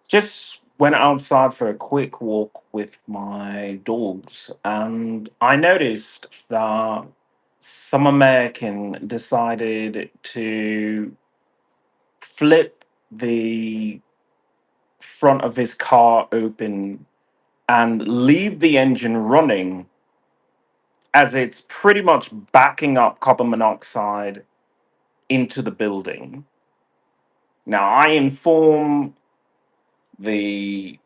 Just went outside for a quick walk with my dogs, and I noticed that some American decided to flip the front of his car open and leave the engine running as it's pretty much backing up carbon monoxide into the building. Now, I inform the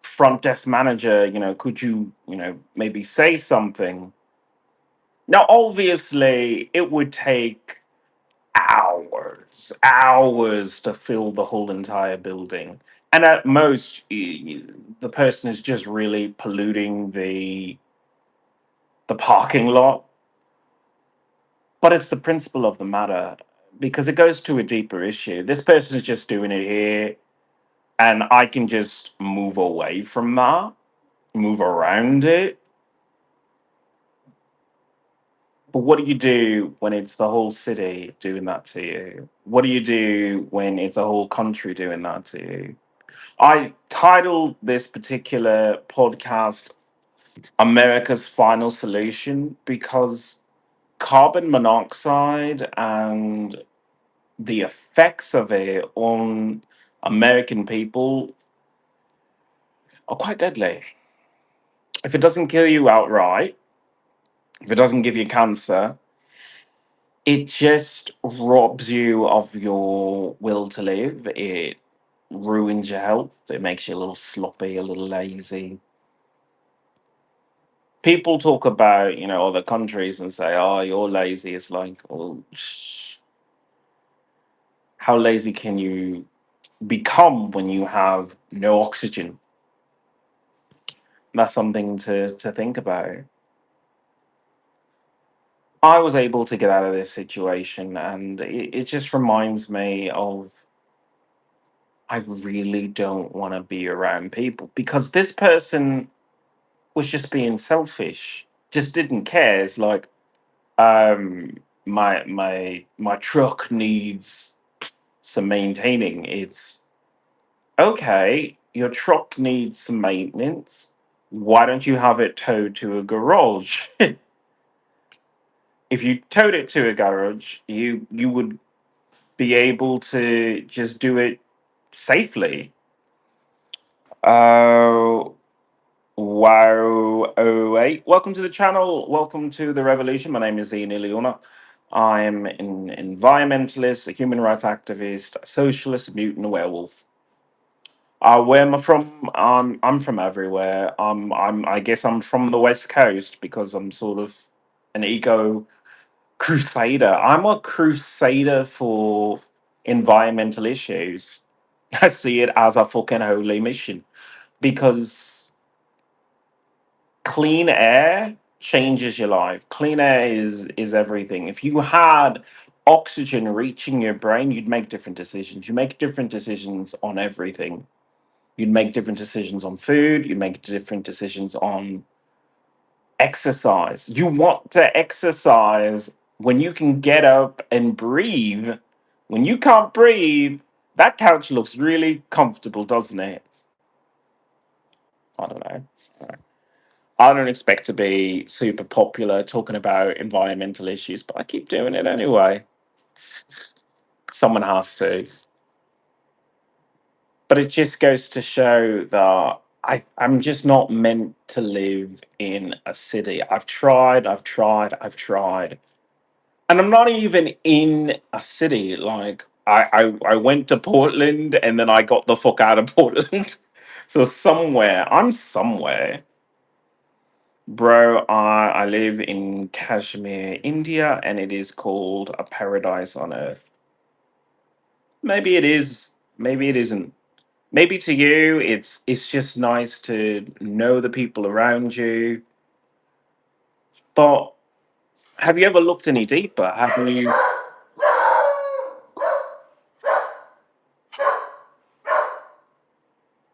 front desk manager, could you, maybe say something? Now, obviously, it would take hours to fill the whole entire building. And at most, the person is just really polluting the parking lot. But it's the principle of the matter because it goes to a deeper issue. This person is just doing it here, and I can just move away from that, move around it. But what do you do when it's the whole city doing that to you? What do you do when it's a whole country doing that to you? I titled this particular podcast America's Final Solution because carbon monoxide and the effects of it on American people are quite deadly. If it doesn't kill you outright, if it doesn't give you cancer, it just robs you of your will to live. It ruins your health. It makes you a little sloppy, a little lazy. People talk about, other countries and say, oh, you're lazy. It's like, well, how lazy can you become when you have no oxygen? That's something to think about. I was able to get out of this situation, and it just reminds me of I really don't want to be around people because this person was just being selfish, just didn't care. It's like, my truck needs some maintaining. It's okay, your truck needs some maintenance. Why don't you have it towed to a garage? If you towed it to a garage, you would be able to just do it safely. Oh, wow. Oh, wait. Welcome to the channel. Welcome to the revolution. My name is Ian Iliona. I'm an environmentalist, a human rights activist, a socialist, a mutant, a werewolf. Where am I from? I'm from everywhere. I guess I'm from the West Coast because I'm sort of an eco crusader. I'm a crusader for environmental issues. I see it as a fucking holy mission because clean air changes your life. Clean air is everything. If you had oxygen reaching your brain, you'd make different decisions. You make different decisions on everything. You'd make different decisions on food. You'd make different decisions on exercise. You want to exercise when you can get up and breathe. When you can't breathe, that couch looks really comfortable, doesn't it? I don't know. I don't expect to be super popular talking about environmental issues, but I keep doing it anyway. Someone has to. But it just goes to show that I'm just not meant to live in a city. I've tried. And I'm not even in a city. Like I went to Portland and then I got the fuck out of Portland. So I'm somewhere. Bro, I live in Kashmir, India, and it is called a paradise on earth. Maybe it is, maybe it isn't. Maybe to you it's just nice to know the people around you. But have you ever looked any deeper? Have you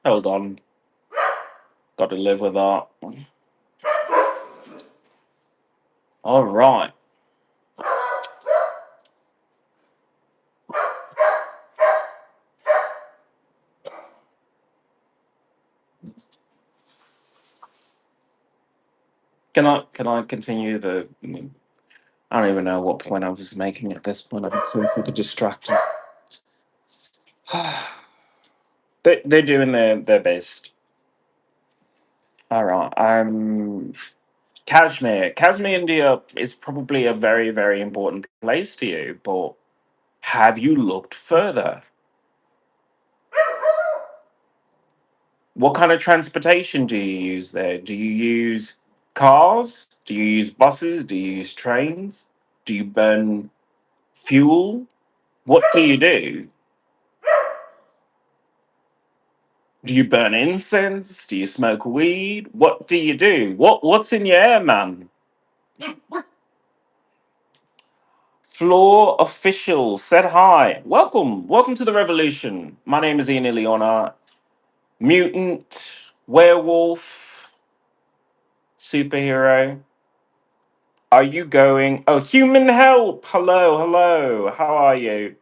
hold on, got to live with that. All right. Can I continue the? I don't even know what point I was making at this point. I'm so fucking distracted. They're doing their best. All right. Kashmir, India is probably a very, very important place to you, but have you looked further? What kind of transportation do you use there? Do you use cars? Do you use buses? Do you use trains? Do you burn fuel? What do you do? Do you burn incense? Do you smoke weed? What do you do? What's in your air, man? Floor official said hi. Welcome to the revolution. My name is Ian Ileana, mutant, werewolf, superhero. Are you going? Oh, human help! Hello. How are you?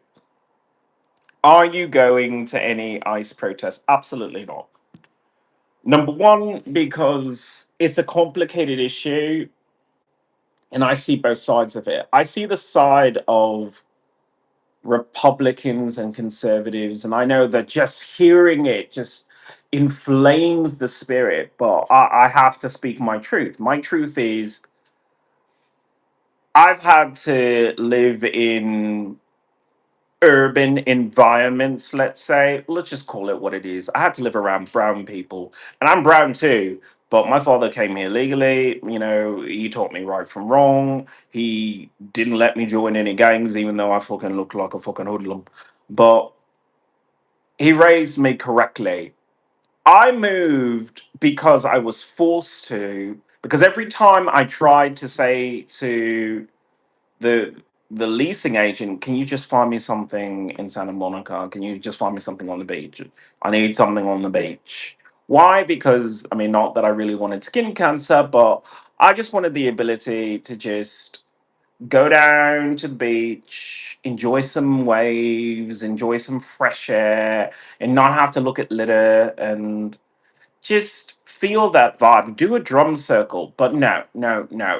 Are you going to any ICE protests? Absolutely not. Number one, because it's a complicated issue, and I see both sides of it. I see the side of Republicans and conservatives, and I know that just hearing it just inflames the spirit, but I have to speak my truth. My truth is I've had to live in urban environments, let's say. Let's just call it what it is. I had to live around brown people, and I'm brown too. But my father came here legally. He taught me right from wrong. He didn't let me join any gangs, even though I fucking looked like a fucking hoodlum. But he raised me correctly. I moved because I was forced to, because every time I tried to say to the the leasing agent, can you just find me something in Santa Monica? Can you just find me something on the beach? I need something on the beach. Why? Because I mean, not that I really wanted skin cancer, but I just wanted the ability to just go down to the beach, enjoy some waves, enjoy some fresh air, and not have to look at litter and just feel that vibe. Do a drum circle. But no.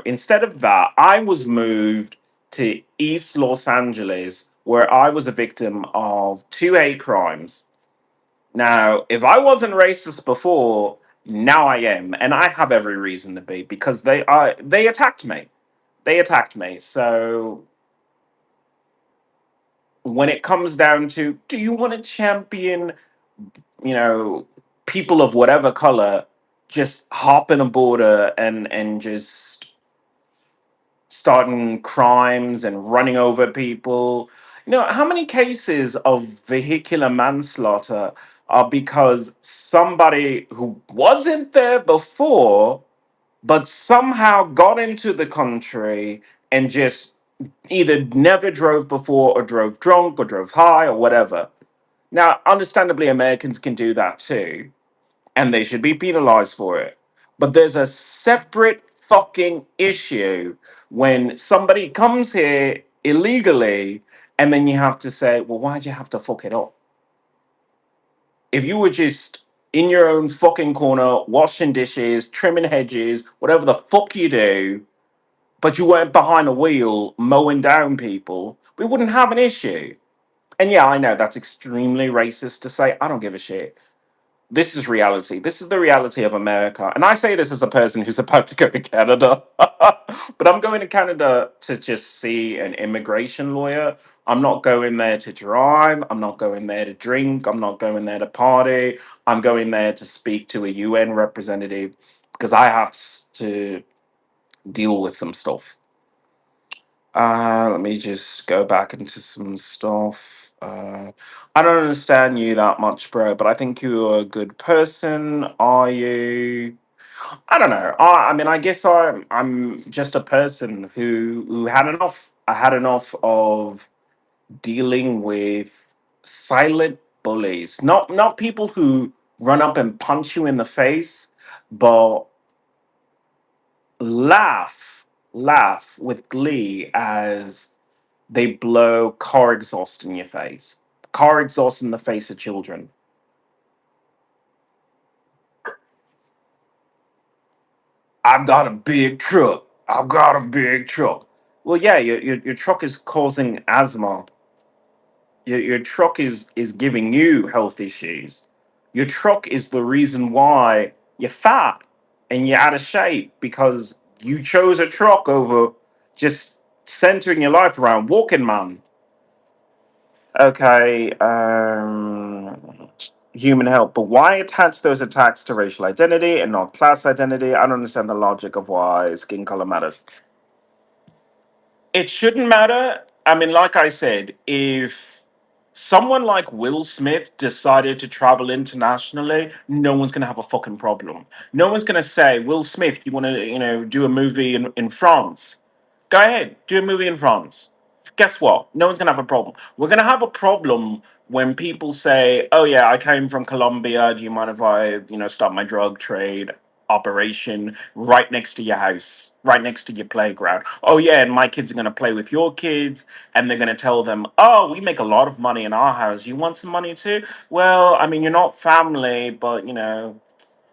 Instead of that, I was moved to East Los Angeles, where I was a victim of two hate crimes. Now, if I wasn't racist before, now I am, and I have every reason to be because they attacked me. They attacked me. So when it comes down to, do you want to champion, you know, people of whatever color just hopping a border and just starting crimes and running over people? How many cases of vehicular manslaughter are because somebody who wasn't there before but somehow got into the country and just either never drove before or drove drunk or drove high or whatever. Now, understandably, Americans can do that too, and they should be penalized for it. But there's a separate fucking issue when somebody comes here illegally, and then you have to say, well, why'd you have to fuck it up? If you were just in your own fucking corner, washing dishes, trimming hedges, whatever the fuck you do, but you weren't behind a wheel mowing down people, we wouldn't have an issue. And yeah, I know that's extremely racist to say. I don't give a shit. This is reality. This is the reality of America. And I say this as a person who's about to go to Canada. But I'm going to Canada to just see an immigration lawyer. I'm not going there to drive. I'm not going there to drink. I'm not going there to party. I'm going there to speak to a UN representative because I have to deal with some stuff. Let me just go back into some stuff. I don't understand you that much, bro, but I think you're a good person. Are you? I don't know. I mean, I guess I'm just a person who had enough. I had enough of dealing with silent bullies. Not people who run up and punch you in the face, but laugh with glee as they blow car exhaust in your face. Car exhaust in the face of children. I've got a big truck. I've got a big truck. Well, yeah, your truck is causing asthma. Your truck is giving you health issues. Your truck is the reason why you're fat and you're out of shape because you chose a truck over just centering your life around walking, man. Okay, human health. But why attach those attacks to racial identity and not class identity? I don't understand the logic of why skin color matters. It shouldn't matter. I mean, like I said, if someone like Will Smith decided to travel internationally, no one's gonna have a fucking problem. No one's gonna say, Will Smith, you wanna, do a movie in France? Go ahead, do a movie in France. Guess what? No one's gonna have a problem. We're gonna have a problem when people say, "Oh yeah, I came from Colombia. Do you mind if I, start my drug trade operation right next to your house, right next to your playground? Oh yeah, and my kids are gonna play with your kids, and they're gonna tell them, "Oh, we make a lot of money in our house. You want some money too? Well, I mean, you're not family, but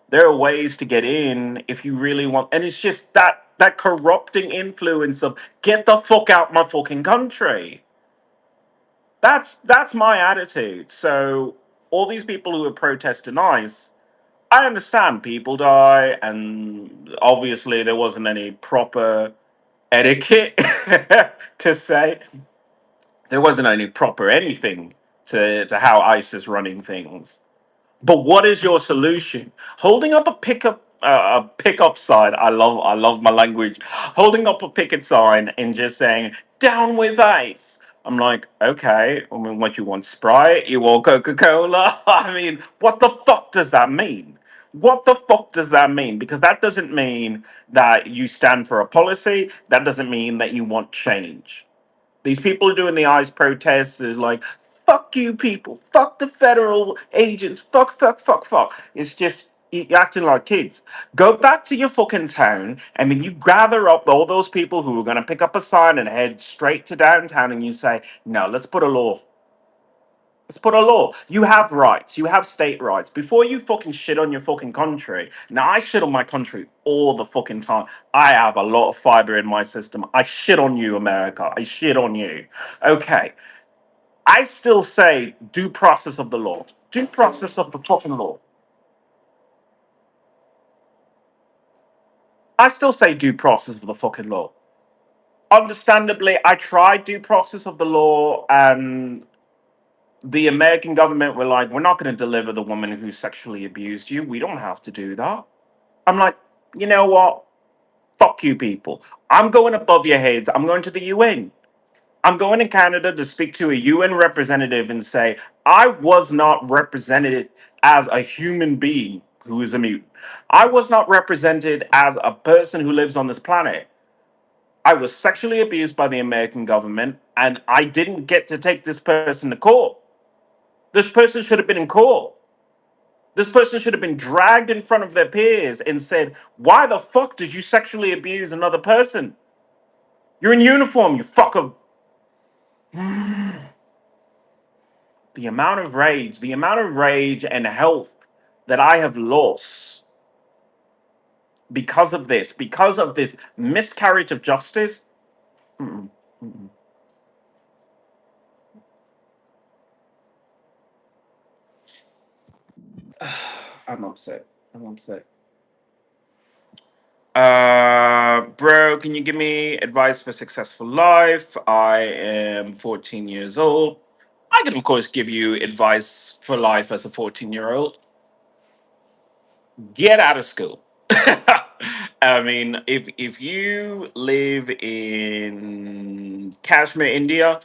there are ways to get in if you really want." And it's just that corrupting influence of get the fuck out my fucking country. That's my attitude. So all these people who are protesting ICE, I understand people die, and obviously there wasn't any proper etiquette to say. There wasn't any proper anything to how ICE is running things. But what is your solution? Holding up a pickup sign. I love my language. Holding up a picket sign and just saying "Down with ICE." I'm like, okay. I mean, what you want? Sprite? You want Coca Cola? I mean, what the fuck does that mean? What the fuck does that mean? Because that doesn't mean that you stand for a policy. That doesn't mean that you want change. These people doing the ICE protests is like, fuck you people, fuck the federal agents, fuck, fuck, fuck, fuck. It's just you're acting like kids. Go back to your fucking town and then you gather up all those people who are going to pick up a sign and head straight to downtown and you say, no, let's put a law. Let's put a law. You have rights. You have state rights. Before you fucking shit on your fucking country. Now, I shit on my country all the fucking time. I have a lot of fiber in my system. I shit on you, America. I shit on you. Okay. I still say due process of the law. Due process of the fucking law. I still say due process of the fucking law. Understandably, I tried due process of the law and the American government were like, we're not going to deliver the woman who sexually abused you. We don't have to do that. I'm like, you know what? Fuck you people. I'm going above your heads. I'm going to the UN. I'm going to Canada to speak to a UN representative and say, I was not represented as a human being who is a mutant. I was not represented as a person who lives on this planet. I was sexually abused by the American government, and I didn't get to take this person to court. This person should have been in court. This person should have been dragged in front of their peers and said, why the fuck did you sexually abuse another person? You're in uniform, you fucker. The amount of rage and health that I have lost because of this miscarriage of justice. Mm-mm, mm-mm. I'm upset. I'm upset. Bro, can you give me advice for successful life? I am 14 years old. I can, of course, give you advice for life as a 14-year-old. Get out of school. I mean, if you live in Kashmir, India,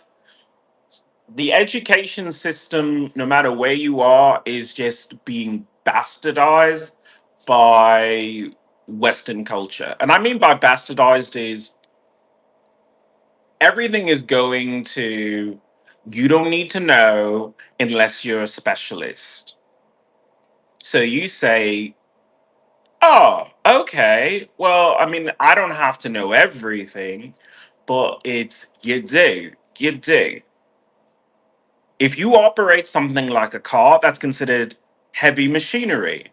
the education system, no matter where you are, is just being bastardized by Western culture. And I mean by bastardized is everything is going to, you don't need to know unless you're a specialist. So you say, oh, okay. Well, I mean, I don't have to know everything, but it's you do. You do. If you operate something like a car, that's considered heavy machinery.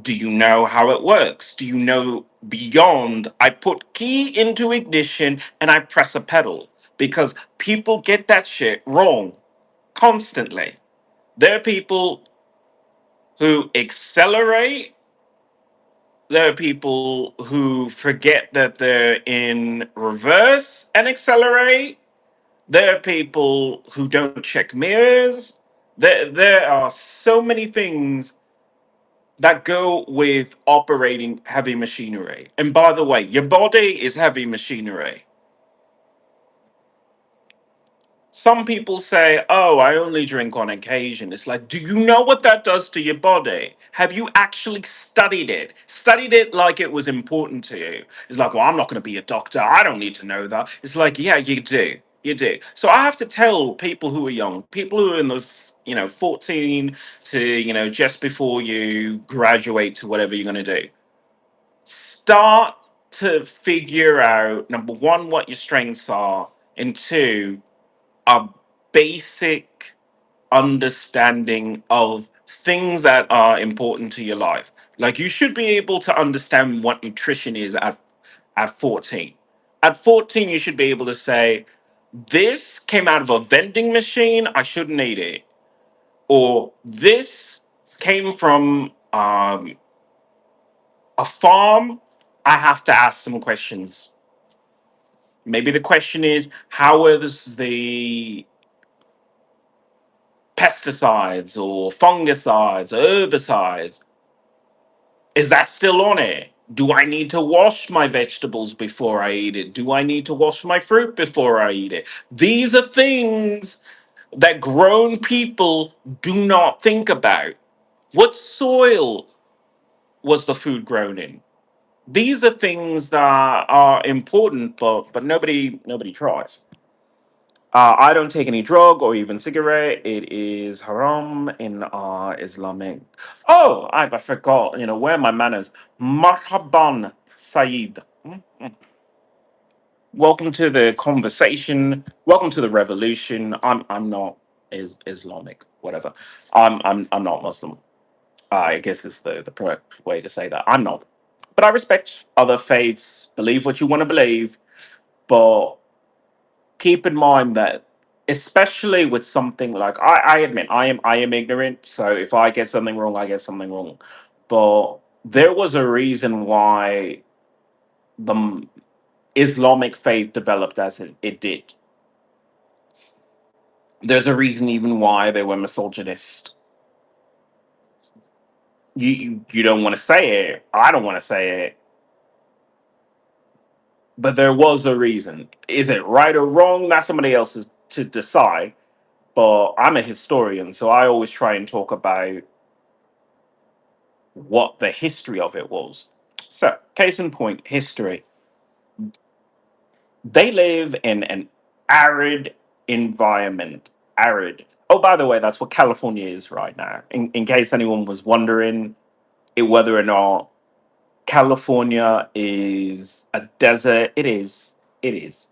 Do you know how it works? Do you know beyond I put key into ignition and I press a pedal? Because people get that shit wrong constantly. There are people who accelerate, there are people who forget that they're in reverse and accelerate. There are people who don't check mirrors. There are so many things that go with operating heavy machinery. And by the way, your body is heavy machinery. Some people say, oh, I only drink on occasion. It's like, do you know what that does to your body? Have you actually studied it? Studied it like it was important to you. It's like, well, I'm not going to be a doctor. I don't need to know that. It's like, yeah, you do. You do. So I have to tell people who are young, people who are in the, 14 to, just before you graduate to whatever you're going to do, start to figure out, number one, what your strengths are, and two, a basic understanding of things that are important to your life. Like you should be able to understand what nutrition is at 14. At 14, you should be able to say, this came out of a vending machine, I shouldn't eat it. Or this came from a farm, I have to ask some questions. Maybe the question is, how is the pesticides or fungicides or herbicides, is that still on it? Do I need to wash my vegetables before I eat it? Do I need to wash my fruit before I eat it? These are things that grown people do not think about. What soil was the food grown in? These are things that are important, but nobody tries. I don't take any drug or even cigarette. It is haram in Islamic. Oh, I forgot. Where are my manners? Marhaban, Saeed. Welcome to the conversation. Welcome to the revolution. I'm not Islamic. Whatever. I'm not Muslim. I guess is the correct way to say that. I'm not. But I respect other faiths. Believe what you want to believe. But keep in mind that especially with something like I admit I am ignorant, so if I get something wrong, I get something wrong. But there was a reason why the Islamic faith developed as it did. There's a reason even why they were misogynist. You don't want to say it. I don't want to say it. But there was a reason. Is it right or wrong? That's somebody else's to decide. But I'm a historian, so I always try and talk about what the history of it was. So, case in point, history. They live in an arid environment. Arid. Oh, by the way, that's what California is right now. In case anyone was wondering whether or not California is a desert, it is. It is.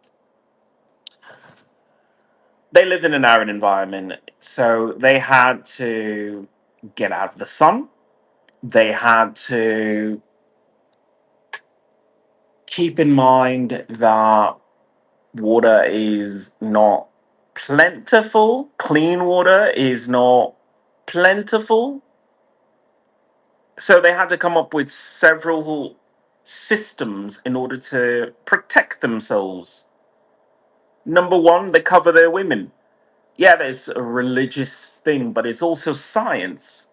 They lived in an arid environment, so they had to get out of the sun. They had to keep in mind that water is not plentiful, clean water is not plentiful. So they had to come up with several systems in order to protect themselves. Number one, they cover their women. Yeah, there's a religious thing, but it's also science.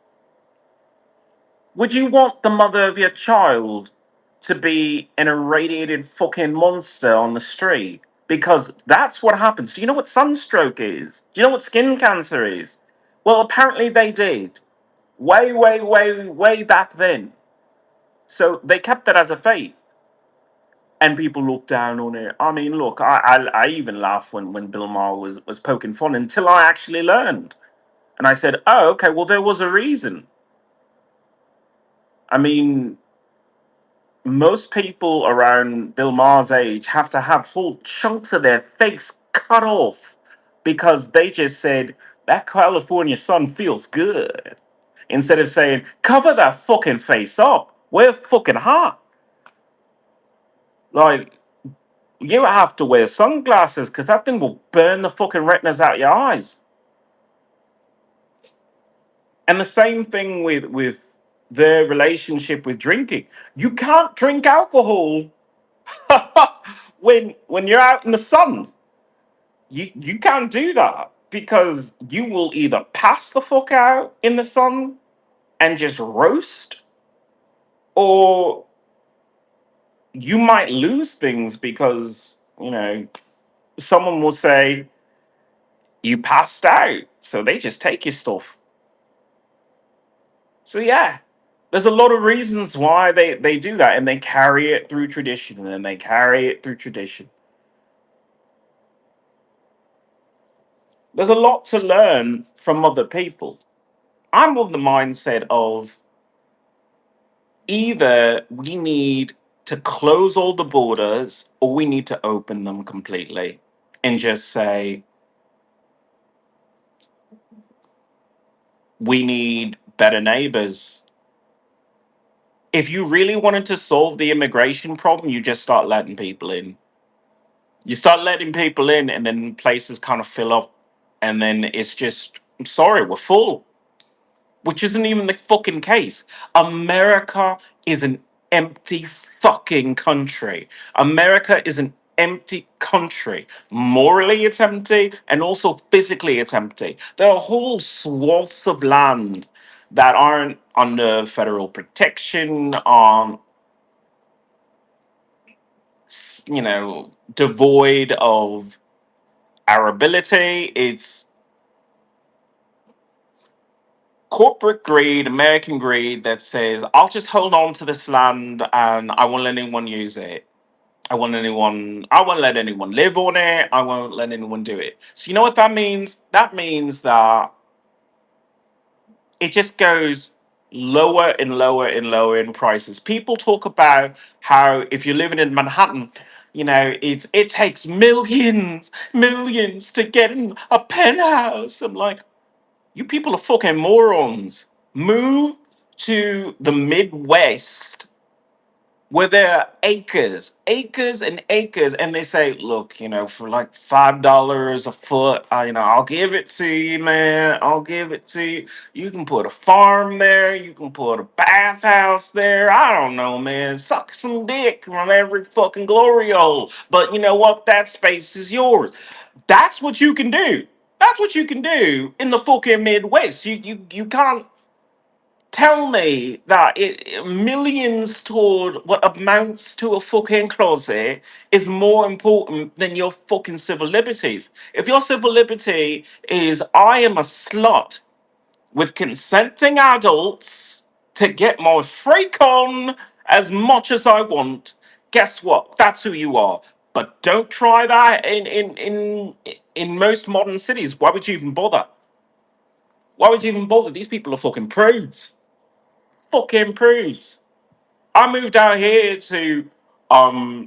Would you want the mother of your child to be an irradiated fucking monster on the street? Because that's what happens. Do you know what sunstroke is? Do you know what skin cancer is? Well, apparently they did. Way, way, way, way back then. So they kept that as a faith. And people look down on it. I mean, look, I even laughed when Bill Maher was poking fun until I actually learned. And I said, oh, okay, well, there was a reason. I mean, most people around Bill Maher's age have to have whole chunks of their face cut off because they just said that California sun feels good. instead of saying, cover that fucking face up. We're fucking hot. Like, you have to wear sunglasses because that thing will burn the fucking retinas out your eyes. And the same thing with their relationship with drinking. You can't drink alcohol when you're out in the sun. You can't do that because you will either pass the fuck out in the sun and just roast, or you might lose things because, someone will say you passed out, so they just take your stuff. So yeah, there's a lot of reasons why they do that, and they carry it through tradition, and then they carry it through tradition. There's a lot to learn from other people. I'm of the mindset of either we need to close all the borders or we need to open them completely and just say we need better neighbors. If you really wanted to solve the immigration problem, you just start letting people in. You start letting people in, and then places kind of fill up, and then it's just, I'm sorry, we're full, which isn't even the fucking case. America is an empty fucking country. America is an empty country. Morally, it's empty, and also physically, it's empty. There are whole swaths of land that aren't under federal protection, on devoid of arability. It's corporate greed, American greed that says, I'll just hold on to this land and I won't let anyone use it. I won't let anyone live on it. I won't let anyone do it. So you know what that means? That means that it just goes lower and lower and lower in prices. People talk about how if you're living in Manhattan, it takes millions to get in a penthouse. I'm like, you people are fucking morons. Move to the Midwest where there are acres and acres, and they say, look, for like $5 a foot, I'll give it to you, man. I'll give it to you. You can put a farm there, you can put a bathhouse there. I don't know, man. Suck some dick from every fucking glory hole. But you know what? That space is yours. That's what you can do. That's what you can do in the fucking Midwest. You can't tell me that millions toward what amounts to a fucking closet is more important than your fucking civil liberties. If your civil liberty is I am a slut with consenting adults to get my freak on as much as I want, guess what? That's who you are. But don't try that in most modern cities. Why would you even bother? Why would you even bother? These people are fucking prudes. Fucking prudes. I moved out here to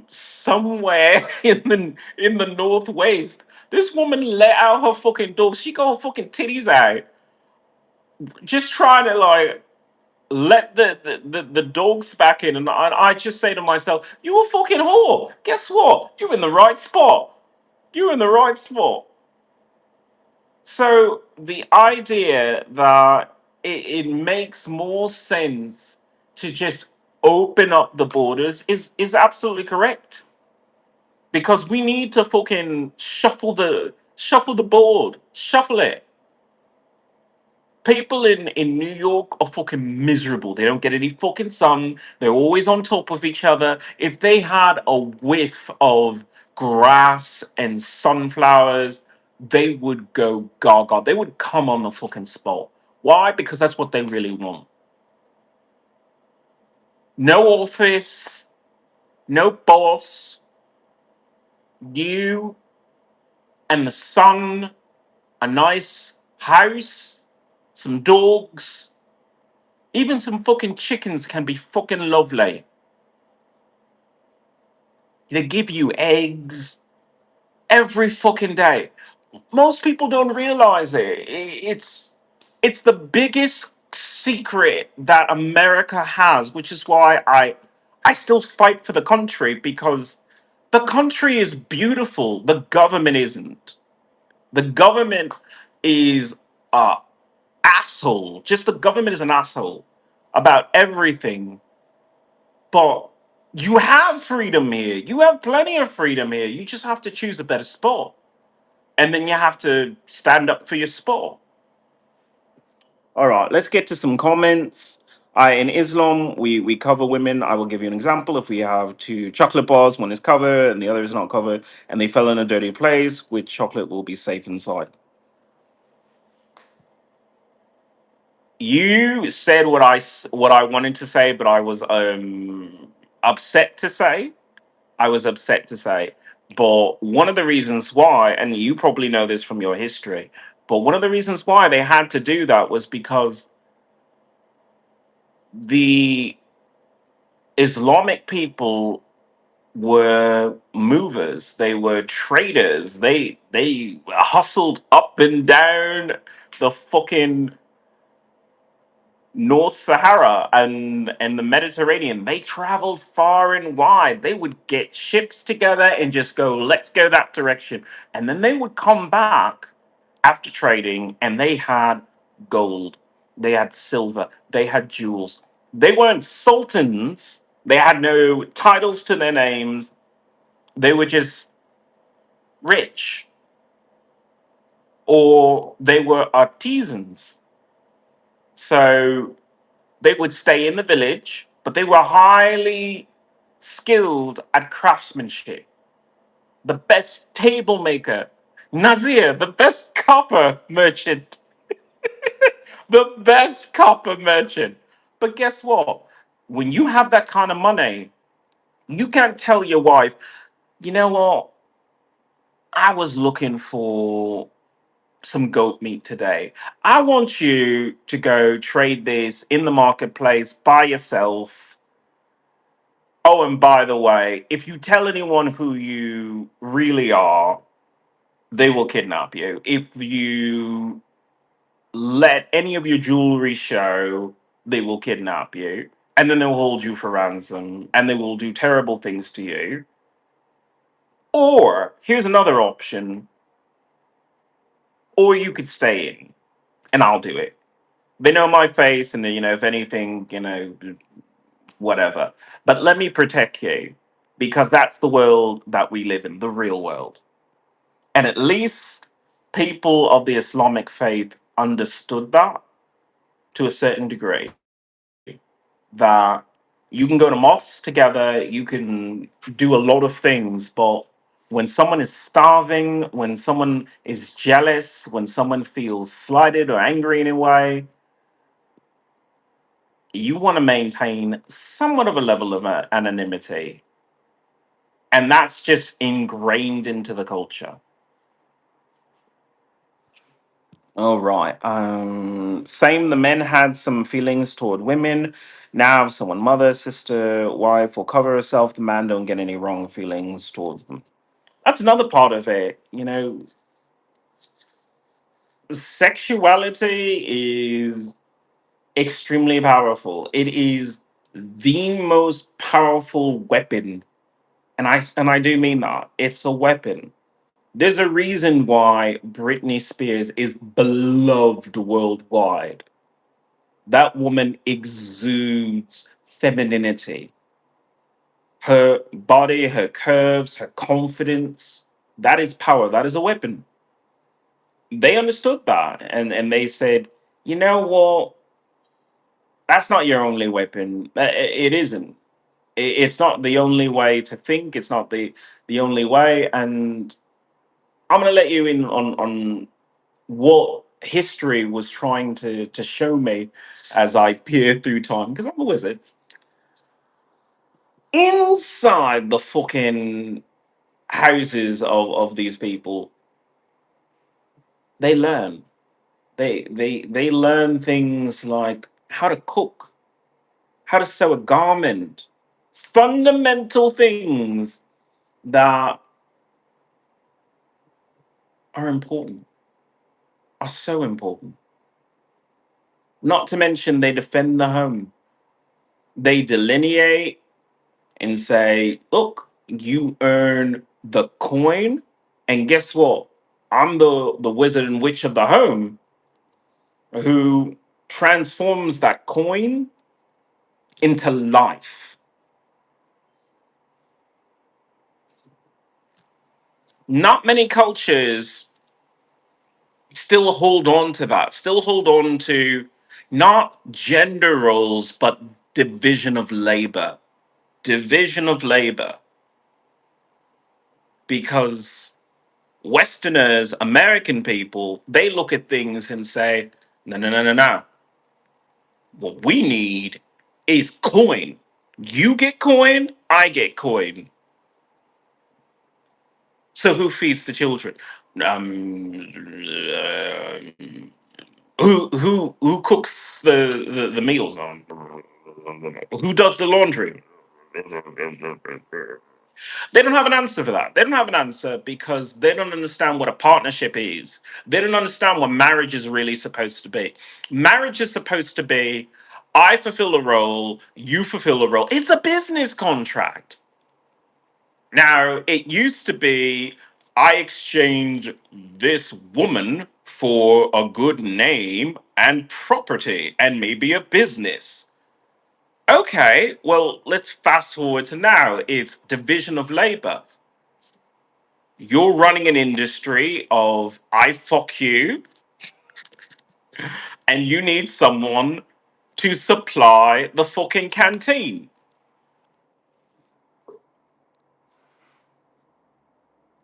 somewhere in the northwest. This woman let out her fucking dog. She got her fucking titties out, just trying to like let the dogs back in. And I just say to myself, "You a fucking whore. Guess what? You're in the right spot. You're in the right spot." So the idea that it makes more sense to just open up the borders is absolutely correct, because we need to fucking shuffle the board, shuffle it. People in New York are fucking miserable. They don't get any fucking sun. They're always on top of each other. If they had a whiff of grass and sunflowers, they would go gaga. They would come on the fucking spot. Why? Because that's what they really want. No office, no boss, you and the sun, a nice house, some dogs, even some fucking chickens can be fucking lovely. They give you eggs every fucking day. Most people don't realize it. It's the biggest secret that America has, which is why I still fight for the country, because the country is beautiful. The government isn't. The government is a asshole. Just the government is an asshole about everything. But you have freedom here. You have plenty of freedom here. You just have to choose a better sport. And then you have to stand up for your sport. All right, let's get to some comments. In Islam, we cover women. I will give you an example. If we have two chocolate bars, one is covered and the other is not covered, and they fell in a dirty place, which chocolate will be safe inside? You said what I wanted to say, but I was upset to say. I was upset to say. But one of the reasons why, and you probably know this from your history, but one of the reasons why they had to do that was because the Islamic people were movers, they were traders, they hustled up and down the fucking North Sahara and the Mediterranean. They traveled far and wide. They would get ships together and just go, let's go that direction. And then they would come back after trading and they had gold, they had silver, they had jewels. They weren't sultans, they had no titles to their names. They were just rich, or they were artisans. So they would stay in the village, but they were highly skilled at craftsmanship. The best table maker, Nazir, the best copper merchant, the best copper merchant. But guess what? When you have that kind of money, you can't tell your wife, you know what? I was looking for some goat meat today. I want you to go trade this in the marketplace by yourself. Oh, and by the way, if you tell anyone who you really are, they will kidnap you. If you let any of your jewelry show, they will kidnap you. And then they'll hold you for ransom and they will do terrible things to you. Or here's another option, or you could stay in and I'll do it. They know my face, and if anything, whatever. But let me protect you, because that's the world that we live in, the real world. And at least people of the Islamic faith understood that to a certain degree. That you can go to mosques together, you can do a lot of things, but when someone is starving, when someone is jealous, when someone feels slighted or angry in a way, you want to maintain somewhat of a level of anonymity. And that's just ingrained into the culture. All right. Same. The men had some feelings toward women. Now, if someone mother, sister, wife, or cover herself, the man don't get any wrong feelings towards them. That's another part of it. Sexuality is extremely powerful. It is the most powerful weapon, and I do mean that. It's a weapon. There's a reason why Britney Spears is beloved worldwide. That woman exudes femininity. Her body, her curves, her confidence, that is power. That is a weapon. They understood that, and they said, you know what? That's not your only weapon. It isn't. It's not the only way to think. It's not the only way. And I'm going to let you in on what history was trying to show me as I peer through time, because I'm a wizard. Inside the fucking houses of these people, they learn. They learn things like how to cook, how to sew a garment, fundamental things that are important, are so important. Not to mention, they defend the home. They delineate and say, look, you earn the coin. And guess what? I'm the wizard and witch of the home who transforms that coin into life. Not many cultures still hold on to that, still hold on to not gender roles, but division of labor. Division of labor. Because Westerners, American people, they look at things and say, no, no, no, no, no. What we need is coin. You get coin, I get coin. So who feeds the children? Um, who cooks the meals? Who does the laundry? They don't have an answer for that. They don't have an answer because they don't understand what a partnership is. They don't understand what marriage is really supposed to be. Marriage is supposed to be I fulfill a role, you fulfill a role. It's a business contract. Now, it used to be I exchange this woman for a good name and property and maybe a business. Okay, well, let's fast forward to now. It's division of labor. You're running an industry of I fuck you, and you need someone to supply the fucking canteen.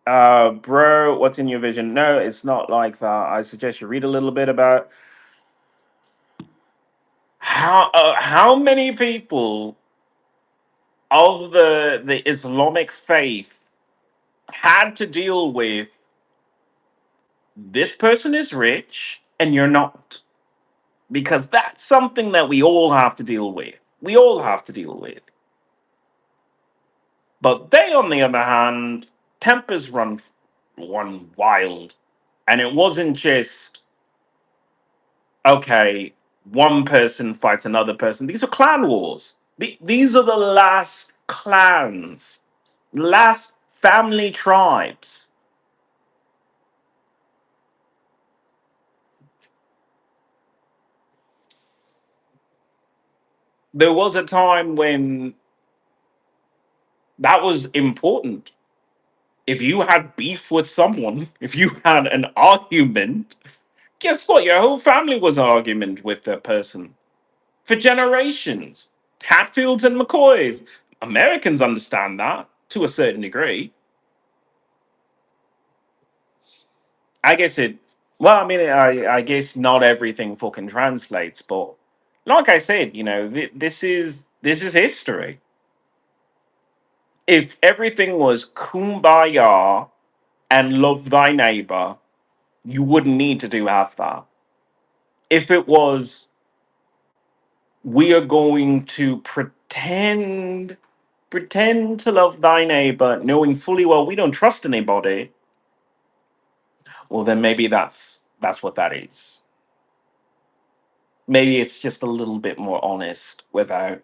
Bro, what's in your vision? No, it's not like that. I suggest you read a little bit about how many people of the Islamic faith had to deal with this person is rich and you're not, because that's something that we all have to deal with. We all have to deal with. But they, on the other hand, tempers run wild, and it wasn't just okay. One person fights another person. These are clan wars. These are the last clans, last family tribes. There was a time when that was important. If you had beef with someone, if you had an argument, guess what? Your whole family was an argument with that person for generations. Hatfields and McCoys. Americans understand that to a certain degree. I guess it. Well, I mean, I guess not everything fucking translates, but like I said, this is history. If everything was kumbaya and love thy neighbor, you wouldn't need to do half that. If it was, we are going to pretend to love thy neighbor, knowing fully well we don't trust anybody, well then maybe that's what that is. Maybe it's just a little bit more honest without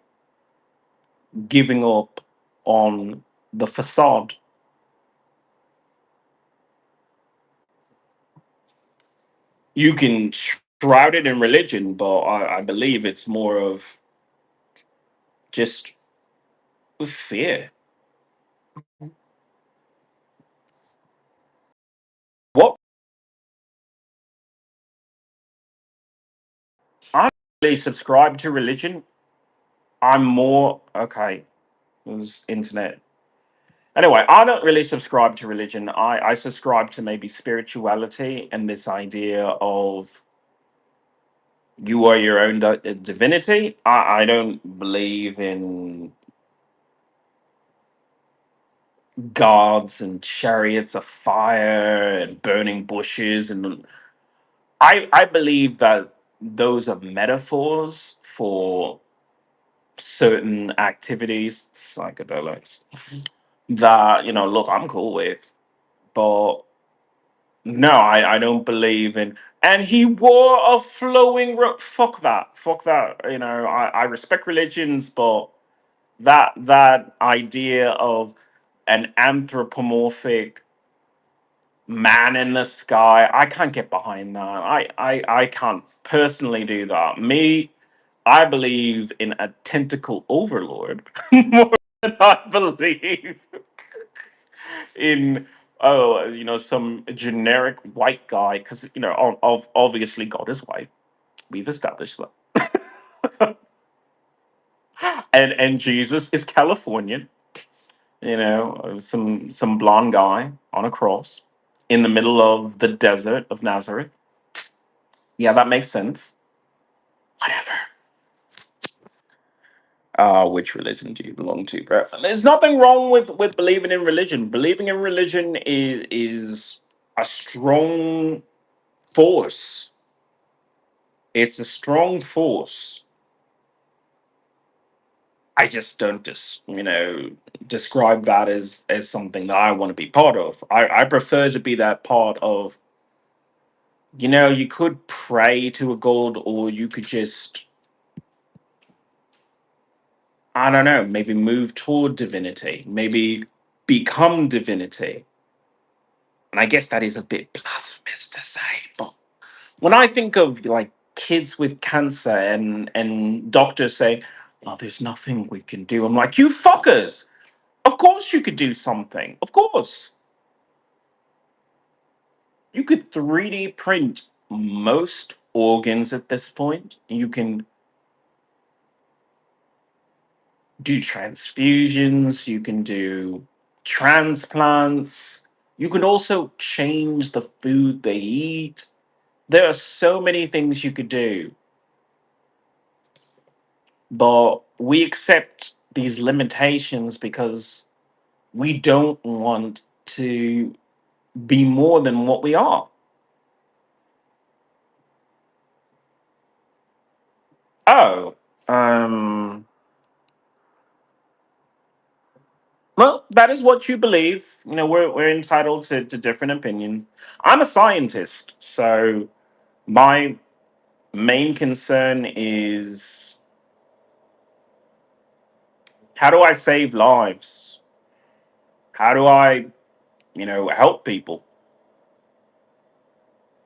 giving up on the facade. You can shroud it in religion, but I believe it's more of just fear. What I don't really subscribe to religion. I'm more okay. It was internet. Anyway, I don't really subscribe to religion. I subscribe to maybe spirituality and this idea of you are your own divinity. I don't believe in gods and chariots of fire and burning bushes. And I believe that those are metaphors for certain activities, psychedelics, that, look, I'm cool with. But No, I don't believe in. And he wore a flowing robe. Fuck that. Fuck that. You know, I respect religions, but that idea of an anthropomorphic man in the sky, I can't get behind that. I can't personally do that. Me, I believe in a tentacle overlord more than I believe in some generic white guy, because of obviously God is white. We've established that. And Jesus is Californian. Some blonde guy on a cross in the middle of the desert of Nazareth. Yeah, that makes sense. Whatever. Which religion do you belong to, bro? There's nothing wrong with believing in religion. Believing in religion is a strong force. It's a strong force. I just don't describe that as something that I want to be part of. I prefer to be that part of. You could pray to a god, or you could just, I don't know, maybe move toward divinity, maybe become divinity. And I guess that is a bit blasphemous to say, but when I think of like kids with cancer and doctors saying, "Oh, there's nothing we can do," I'm like, "You fuckers! Of course you could do something. Of course you could 3D print most organs at this point. You can do transfusions, you can do transplants, you can also change the food they eat. There are so many things you could do, but we accept these limitations because we don't want to be more than what we are. Oh, um, well, that is what you believe. We're entitled to different opinions. I'm a scientist, so my main concern is, how do I save lives? How do I, help people?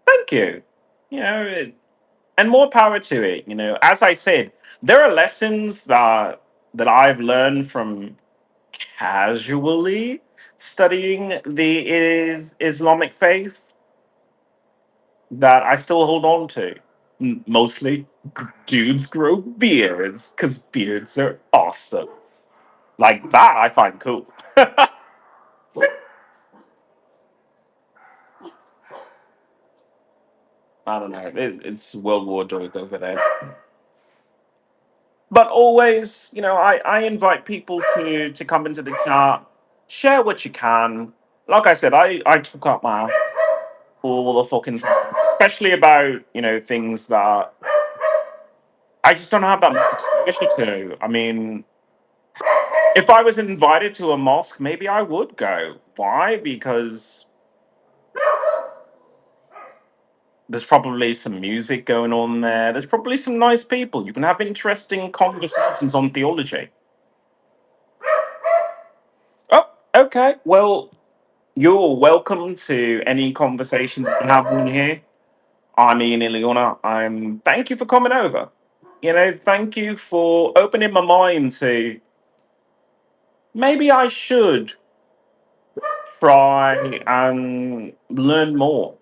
Thank you. And more power to it. As I said, there are lessons that I've learned from casually studying the Islamic faith that I still hold on to. Mostly, dudes grow beards because beards are awesome. Like that, I find cool. I don't know. It's World War joke over there. But always, I invite people to come into the chat, share what you can. Like I said, I talk up my ass all the fucking time, especially about things that I just don't have that much exposure to. I mean, if I was invited to a mosque, maybe I would go. Why? Because there's probably some music going on there. There's probably some nice people. You can have interesting conversations on theology. Oh, okay. Well, you're welcome to any conversation that you have in here. I mean, Ileana, thank you for coming over. Thank you for opening my mind to, maybe I should try and learn more.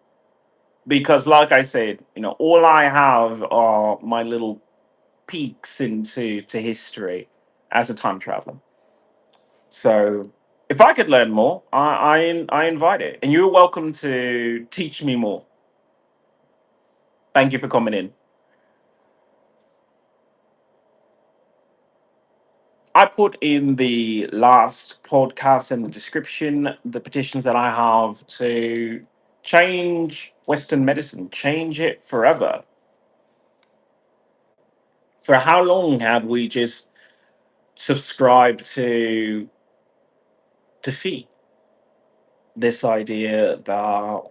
Because, like I said, all I have are my little peeks into history as a time traveler. So, if I could learn more, I invite it, and you're welcome to teach me more. Thank you for coming in. I put in the last podcast in the description the petitions that I have to change Western medicine, change it forever. For how long have we just subscribed to defeat this idea that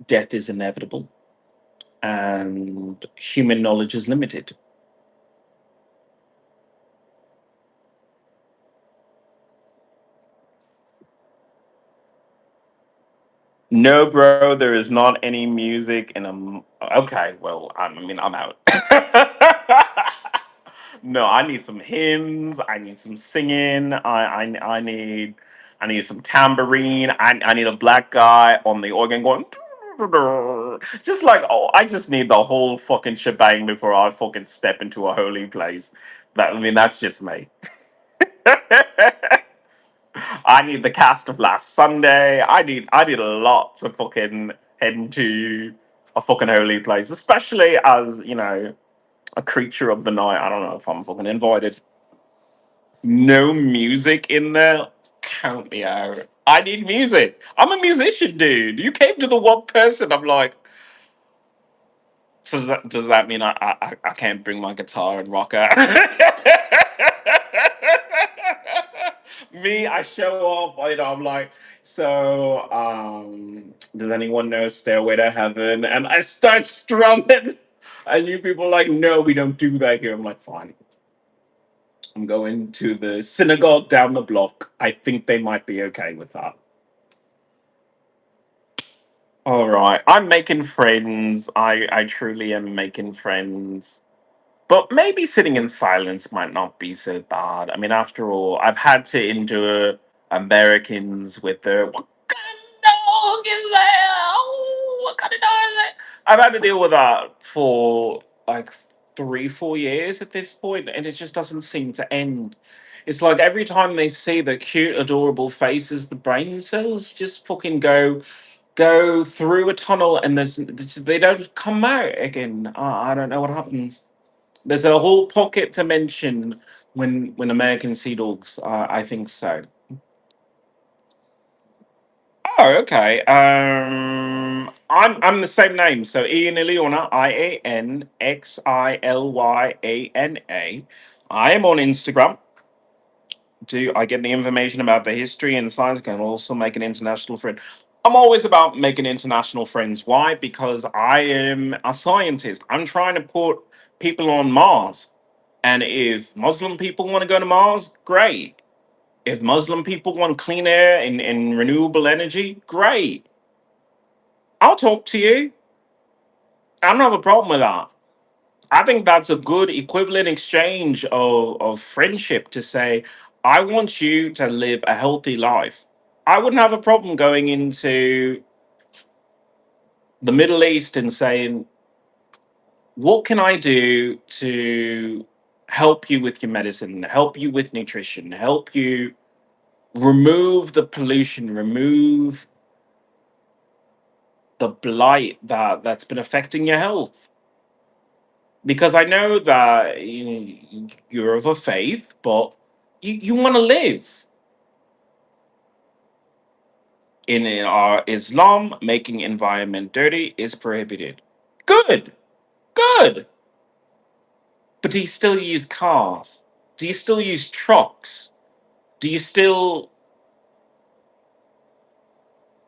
death is inevitable and human knowledge is limited. No, bro, there is not any music in a. Okay, well, I mean, I'm out. No, I need some hymns. I need some singing. I need some tambourine. I need a black guy on the organ going. Just like, oh, I just need the whole fucking shebang before I fucking step into a holy place. That, I mean, that's just me. I need the cast of last Sunday. I need a lot to fucking head into a fucking holy place, especially as, a creature of the night. I don't know if I'm fucking invited. No music in there. Count me out. I need music. I'm a musician, dude. You came to the one person. I'm like, does that mean I can't bring my guitar and rock out? Me, I show up, I'm like, so does anyone know Stairway to Heaven? And I start strumming. And you people are like, no, we don't do that here. I'm like, fine. I'm going to the synagogue down the block. I think they might be okay with that. All right. I'm making friends. I truly am making friends. But maybe sitting in silence might not be so bad. I mean, after all, I've had to endure Americans with their what kind of dog is that? Oh, what kind of dog is that? I've had to deal with that for like 3, 4 years at this point, and it just doesn't seem to end. It's like every time they see the cute, adorable faces, the brain cells just fucking go through a tunnel, and they don't come out again. I don't know what happens. There's a whole pocket to mention when American Sea Dogs. I think so. Oh, okay. I'm the same name. So Ian Ileana, Ianxilyana. I am on Instagram. Do I get the information about the history and science? I can also make an international friend. I'm always about making international friends. Why? Because I am a scientist. I'm trying to put people on Mars. And if Muslim people want to go to Mars, great. If Muslim people want clean air and renewable energy, great. I'll talk to you. I don't have a problem with that. I think that's a good equivalent exchange of friendship to say, I want you to live a healthy life. I wouldn't have a problem going into the Middle East and saying, what can I do to help you with your medicine, help you with nutrition, help you remove the pollution, remove the blight that's been affecting your health. Because I know that you're of a faith, but you want to live. In our Islam, making environment dirty is prohibited. Good, good. But do you still use cars? Do you still use trucks? Do you still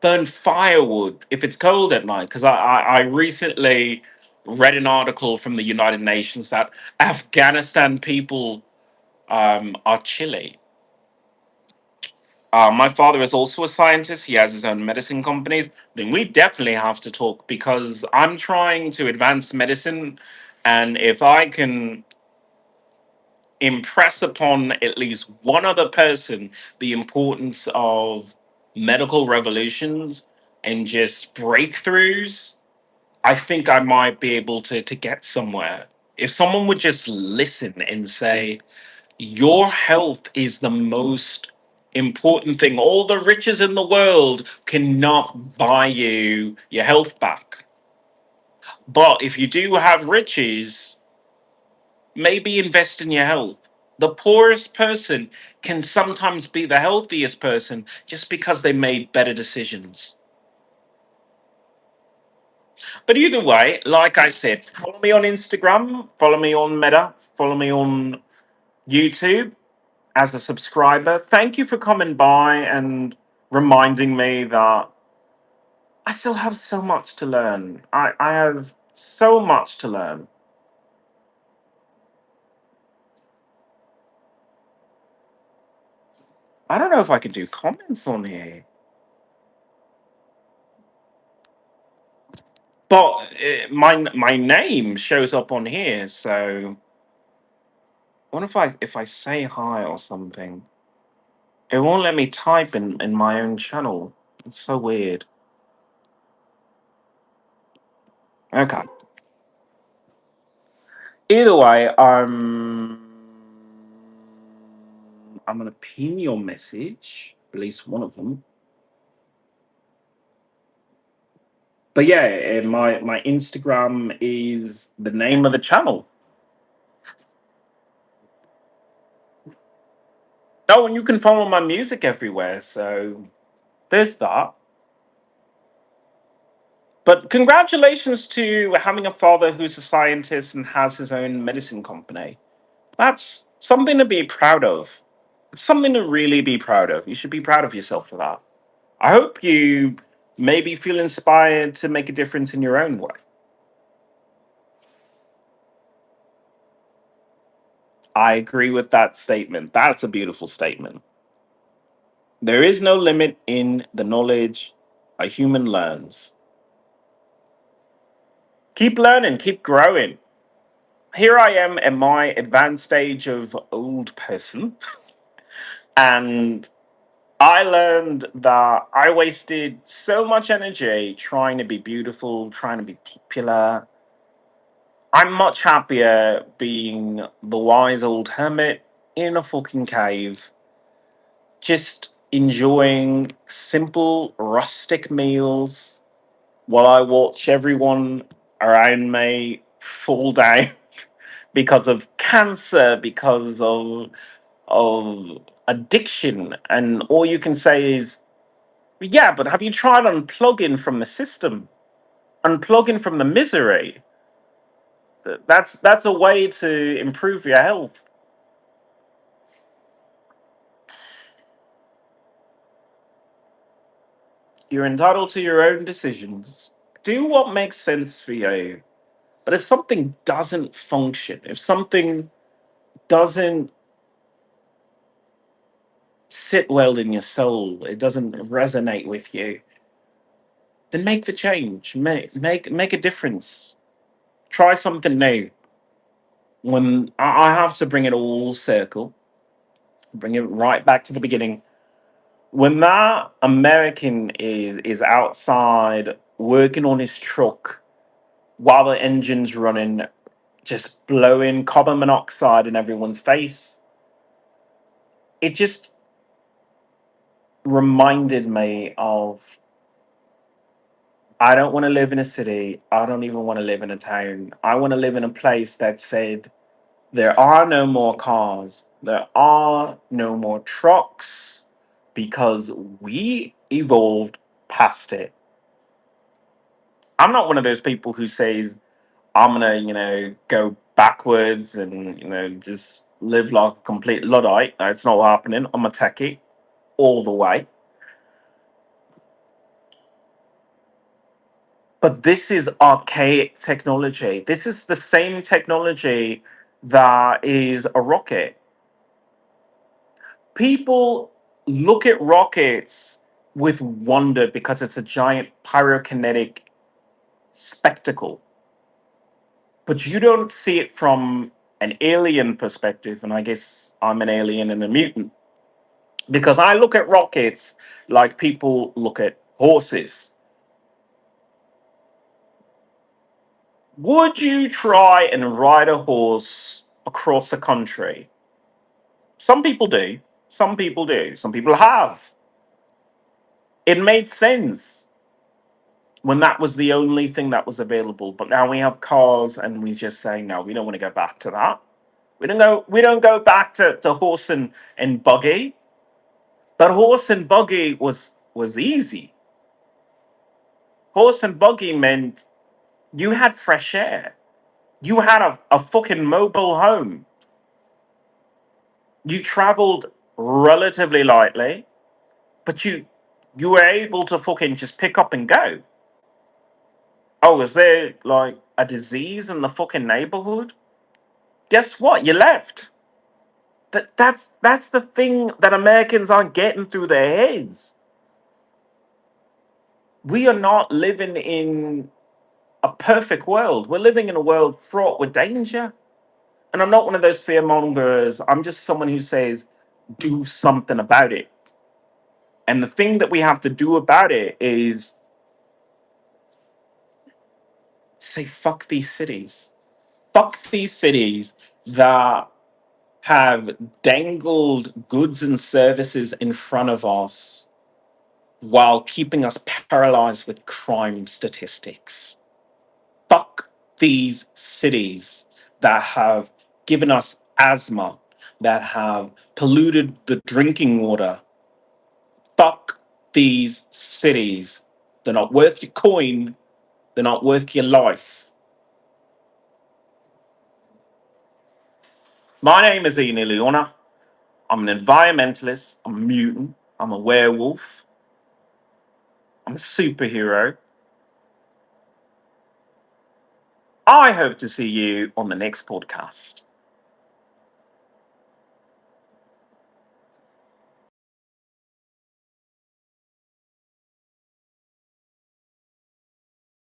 burn firewood if it's cold at night? Because I recently read an article from the United Nations that Afghanistan people are chilly. My father is also a scientist. He has his own medicine companies. Then we definitely have to talk because I'm trying to advance medicine. And if I can impress upon at least one other person the importance of medical revolutions and just breakthroughs, I think I might be able to get somewhere. If someone would just listen and say, your health is the most important thing. All the riches in the world cannot buy you your health back. But if you do have riches, maybe invest in your health. The poorest person can sometimes be the healthiest person just because they made better decisions. But either way, like I said, follow me on Instagram, follow me on Meta, follow me on YouTube as a subscriber. Thank you for coming by and reminding me that I still have so much to learn. I have so much to learn. I don't know if I can do comments on here, but my name shows up on here. So what if I say hi or something? It won't let me type in my own channel. It's so weird. Okay. Either way, I'm gonna pin your message, at least one of them. But yeah, my Instagram is the name of the channel. Oh, and you can follow my music everywhere. So there's that. But congratulations to having a father who's a scientist and has his own medicine company. That's something to be proud of. It's something to really be proud of. You should be proud of yourself for that. I hope you maybe feel inspired to make a difference in your own way. I agree with that statement. That's a beautiful statement. There is no limit in the knowledge a human learns. Keep learning, keep growing. Here I am at my advanced stage of old person, and I learned that I wasted so much energy trying to be beautiful, trying to be popular. I'm much happier being the wise old hermit in a fucking cave, just enjoying simple, rustic meals while I watch everyone around me fall down because of cancer, because of addiction, and all you can say is, "Yeah, but have you tried unplugging from the system, unplugging from the misery? That's a way to improve your health." You're entitled to your own decisions. Do what makes sense for you. But if something doesn't function, if something doesn't sit well in your soul, it doesn't resonate with you, then make the change. Make a difference. Try something new. When I have to bring it all circle, bring it right back to the beginning. When that American is outside working on his truck while the engine's running, just blowing carbon monoxide in everyone's face, it just reminded me of, I don't want to live in a city. I don't even want to live in a town. I want to live in a place that said there are no more cars, there are no more trucks, because we evolved past it. I'm not one of those people who says I'm gonna, go backwards and just live like a complete luddite. It's not happening. I'm a techie all the way. But this is archaic technology. This is the same technology that is a rocket. People look at rockets with wonder because it's a giant pyrokinetic spectacle. But you don't see it from an alien perspective. And I guess I'm an alien and a mutant because I look at rockets like people look at horses. Would you try and ride a horse across the country? Some people do. Some people do. Some people have. It made sense when that was the only thing that was available. But now we have cars and we just say, no, we don't want to go back to that. We don't go back to horse and buggy. But horse and buggy was easy. Horse and buggy meant you had fresh air. You had a fucking mobile home. You traveled relatively lightly, but you were able to fucking just pick up and go. Oh, is there like a disease in the fucking neighborhood? Guess what? You left. That's the thing that Americans aren't getting through their heads. We are not living in a perfect world. We're living in a world fraught with danger. And I'm not one of those fear mongers. I'm just someone who says, do something about it. And the thing that we have to do about it is say, fuck these cities. Fuck these cities that have dangled goods and services in front of us while keeping us paralyzed with crime statistics. Fuck these cities that have given us asthma, that have polluted the drinking water. Fuck these cities. They're not worth your coin, they're not worth your life. My name is Ian Ileona. I'm an environmentalist, I'm a mutant, I'm a werewolf, I'm a superhero. I hope to see you on the next podcast.